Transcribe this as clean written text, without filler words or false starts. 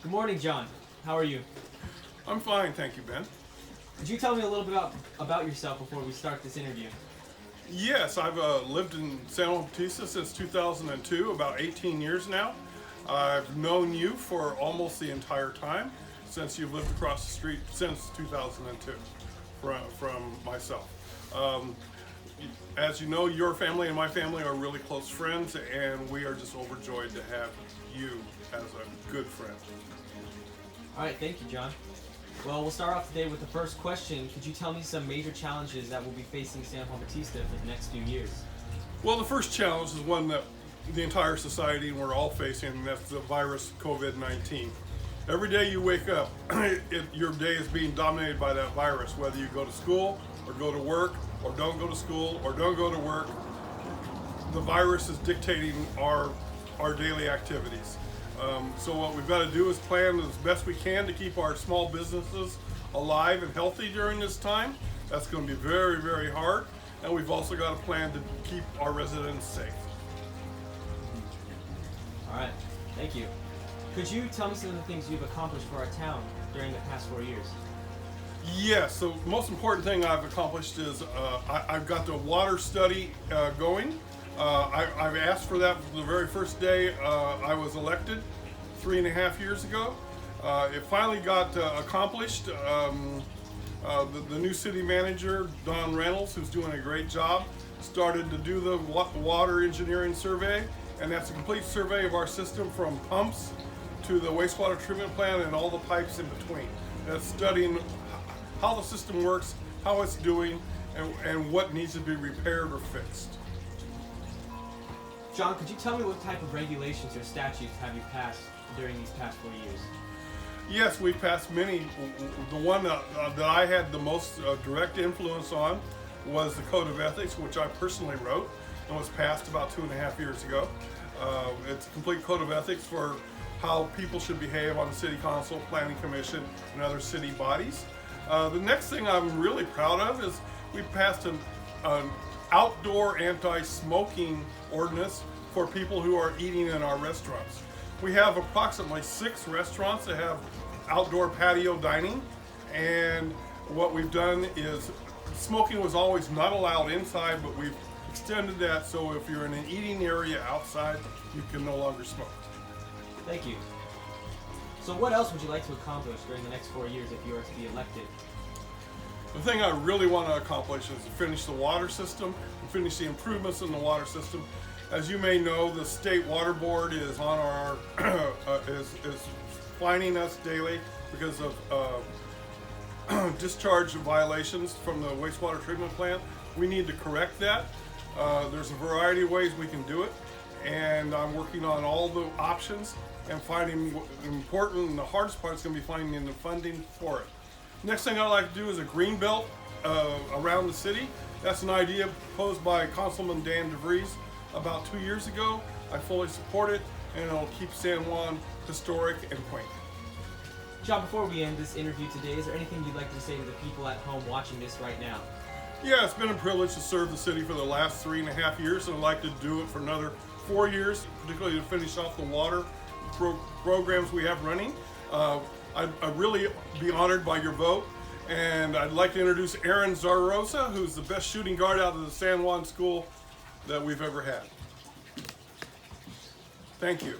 Good morning, John. How are you? I'm fine, thank you, Ben. Could you tell me a little bit about yourself before we start this interview? Yes, I've lived in San Juan, Bautista since 2002, about 18 years now. I've known you for almost the entire time, since you've lived across the street since 2002 from myself. As you know, your family and my family are really close friends, and we are just overjoyed to have you as a good friend. All right, thank you, John. Well, we'll start off today with the first question. Could you tell me some major challenges that will be facing San Juan Bautista for the next few years? Well, the first challenge is one that the entire society and we're all facing, and that's the virus COVID-19. Every day you wake up, your day is being dominated by that virus, whether you go to school or go to work or don't go to school or don't go to work. The virus is dictating our daily activities. So what we've got to do is plan as best we can to keep our small businesses alive and healthy during this time. That's going to be very, very hard. And we've also got a plan to keep our residents safe. All right, thank you. Could you tell me some of the things you've accomplished for our town during the past 4 years? Yes, so the most important thing I've accomplished is I've got the water study going. I've asked for that from the very first day I was elected 3.5 years ago. It finally got accomplished. The new city manager, Don Reynolds, who's doing a great job, started to do the water engineering survey, and that's a complete survey of our system from pumps to the wastewater treatment plant and all the pipes in between. That's studying how the system works, how it's doing, and what needs to be repaired or fixed. John, could you tell me what type of regulations or statutes have you passed during these past 4 years? Yes, we've passed many. The one that I had the most direct influence on was the Code of Ethics, which I personally wrote and was passed about 2.5 years ago. It's a complete code of ethics for how people should behave on the City Council, Planning Commission, and other city bodies. The next thing I'm really proud of is we passed an outdoor anti-smoking ordinance for people who are eating in our restaurants. We have approximately 6 restaurants that have outdoor patio dining, and what we've done is smoking was always not allowed inside, but we've extended that so if you're in an eating area outside, you can no longer smoke. Thank you. So what else would you like to accomplish during the next 4 years if you were to be elected? The thing I really want to accomplish is to finish the water system and finish the improvements in the water system. As you may know, the state water board is on our is fining us daily because of discharge violations from the wastewater treatment plant. We need to correct that. There's a variety of ways we can do it, and I'm working on all the options and finding important, and the hardest part is going to be finding the funding for it. Next thing I'd like to do is a green belt around the city. That's an idea posed by Councilman Dan DeVries about 2 years ago. I fully support it, and it'll keep San Juan historic and quaint. John, before we end this interview today, is there anything you'd like to say to the people at home watching this right now? Yeah, it's been a privilege to serve the city for the last 3.5 years, and I'd like to do it for another 4 years, particularly to finish off the water programs we have running. I'd really be honored by your vote, and I'd like to introduce Arron Z, who's the best shooting guard out of the San Juan school that we've ever had. Thank you.